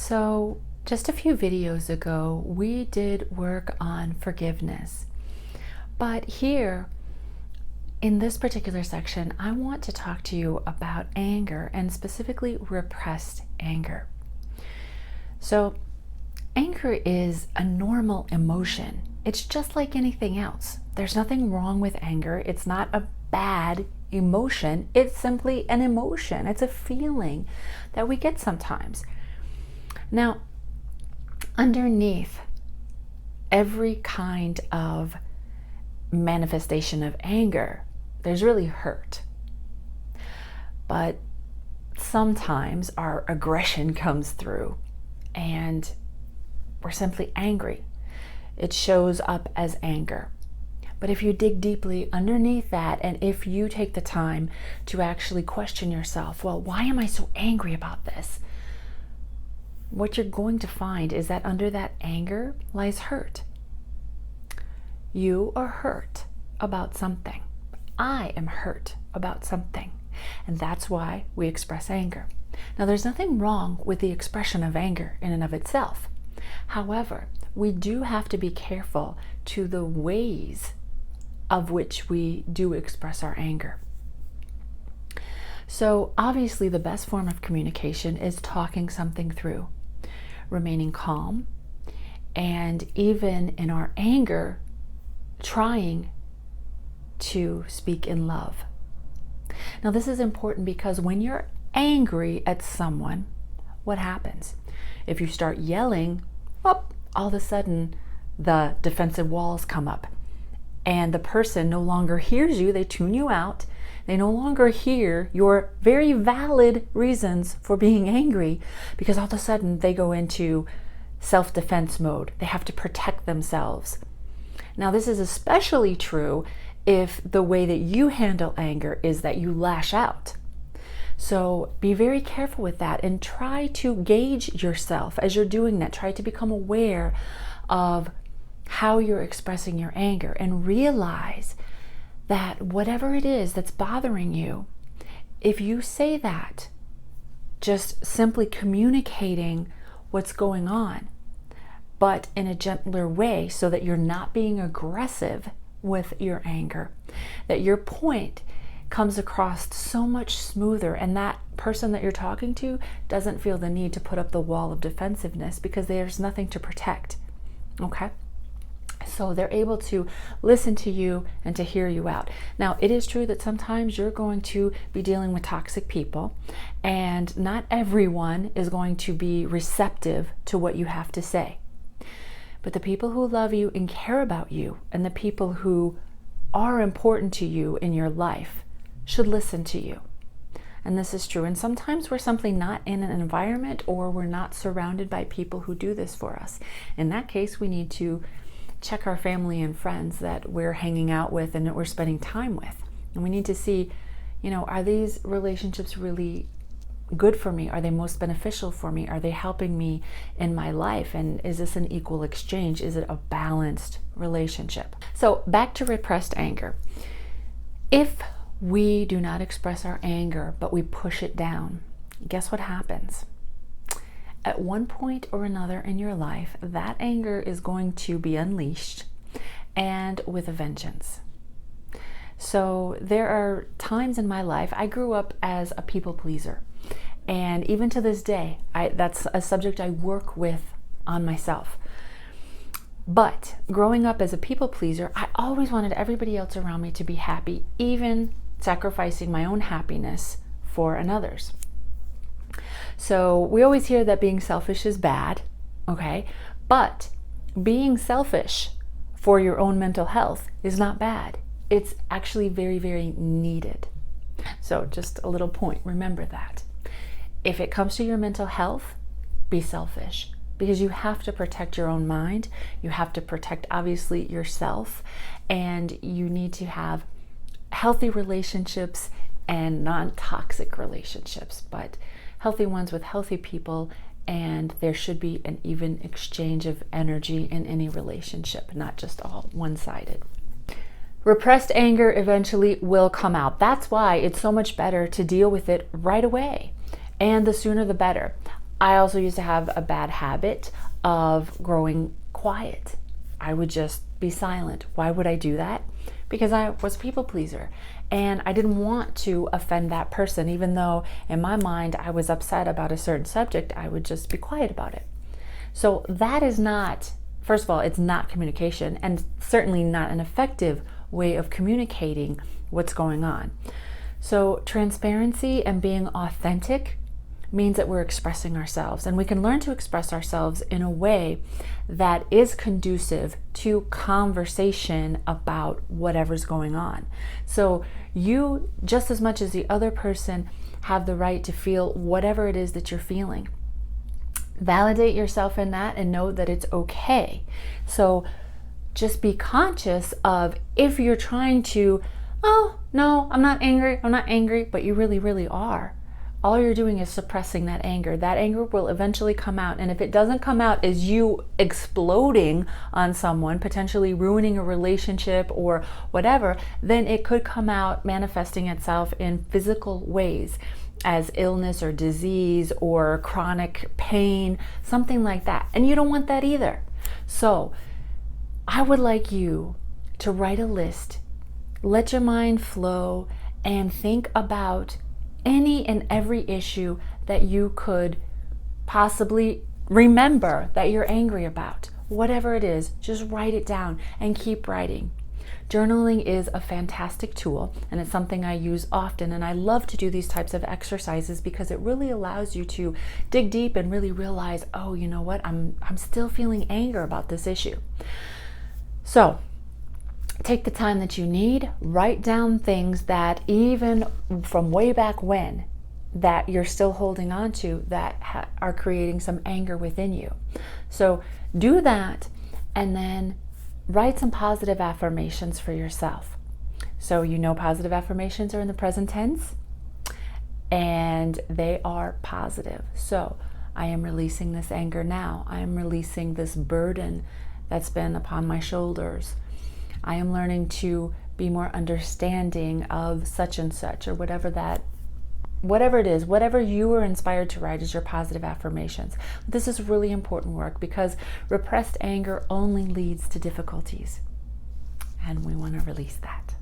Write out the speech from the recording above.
So, just a few videos ago, we did work on forgiveness. But here, in this particular section, I want to talk to you about anger and specifically repressed anger. So, anger is a normal emotion. It's just like anything else. There's nothing wrong with anger. It's not a bad emotion. It's simply an emotion. It's a feeling that we get sometimes. Now, underneath every kind of manifestation of anger, there's really hurt. But sometimes our aggression comes through and we're simply angry. It shows up as anger. But if you dig deeply underneath that, and if you take the time to actually question yourself, well, why am I so angry about this? What you're going to find is that under that anger lies hurt. You are hurt about something. I am hurt about something. And that's why we express anger. Now, there's nothing wrong with the expression of anger in and of itself. However, we do have to be careful to the ways of which we do express our anger. So obviously the best form of communication is talking something through, remaining calm, and even in our anger, trying to speak in love. Now this is important because when you're angry at someone, what happens? If you start yelling, all of a sudden the defensive walls come up and the person no longer hears you. They tune you out. They no longer hear your very valid reasons for being angry, because all of a sudden they go into self-defense mode. They have to protect themselves. Now this is especially true if the way that you handle anger is that you lash out. So be very careful with that and try to gauge yourself as you're doing that. Try to become aware of how you're expressing your anger and realize that whatever it is that's bothering you, if you say that, just simply communicating what's going on, but in a gentler way so that you're not being aggressive with your anger, that your point comes across so much smoother, and that person that you're talking to doesn't feel the need to put up the wall of defensiveness because there's nothing to protect. Okay? So they're able to listen to you and to hear you out. Now, it is true that sometimes you're going to be dealing with toxic people, and not everyone is going to be receptive to what you have to say. But the people who love you and care about you, and the people who are important to you in your life, should listen to you. And this is true. And sometimes we're simply not in an environment, or we're not surrounded by people who do this for us. In that case, we need to check our family and friends that we're hanging out with and that we're spending time with. And we need to see, are these relationships really good for me? Are they most beneficial for me? Are they helping me in my life? And is this an equal exchange? Is it a balanced relationship? So back to repressed anger. If we do not express our anger, but we push it down, guess what happens? At one point or another in your life, that anger is going to be unleashed, and with a vengeance. So there are times in my life, I grew up as a people pleaser. And even to this day, that's a subject I work with on myself. But growing up as a people pleaser, I always wanted everybody else around me to be happy, even sacrificing my own happiness for another's. So we always hear that being selfish is bad, okay? But being selfish for your own mental health is not bad. It's actually very, very needed. So just a little point, remember that. If it comes to your mental health, be selfish, because you have to protect your own mind. You have to protect, obviously, yourself, and you need to have healthy relationships and non-toxic relationships, but healthy ones with healthy people, and there should be an even exchange of energy in any relationship, not just all one-sided. Repressed anger eventually will come out. That's why it's so much better to deal with it right away, and the sooner the better. I also used to have a bad habit of growing quiet. I would just be silent. Why would I do that? Because I was a people pleaser and I didn't want to offend that person. Even though in my mind I was upset about a certain subject, I would just be quiet about it. So that is not, first of all, it's not communication, and certainly not an effective way of communicating what's going on. So transparency and being authentic means that we're expressing ourselves, and we can learn to express ourselves in a way that is conducive to conversation about whatever's going on. So you, just as much as the other person, have the right to feel whatever it is that you're feeling. Validate yourself in that and know that it's okay. So just be conscious of, if you're trying to, oh no, I'm not angry, but you really, really are. All you're doing is suppressing that anger. That anger will eventually come out. And if it doesn't come out as you exploding on someone, potentially ruining a relationship or whatever, then it could come out manifesting itself in physical ways, as illness or disease or chronic pain, something like that. And you don't want that either. So I would like you to write a list, let your mind flow, and think about any and every issue that you could possibly remember that you're angry about. Whatever it is, just write it down and keep writing. Journaling is a fantastic tool, and it's something I use often, and I love to do these types of exercises because it really allows you to dig deep and really realize, oh, you know what, I'm still feeling anger about this issue. So take the time that you need, write down things that even from way back when that you're still holding on to that are creating some anger within you. So do that, and then write some positive affirmations for yourself. So you know positive affirmations are in the present tense and they are positive. So I am releasing this anger now. I am releasing this burden that's been upon my shoulders. I am learning to be more understanding of such and such, or whatever it is, whatever you are inspired to write is your positive affirmations. This is really important work because repressed anger only leads to difficulties, and we want to release that.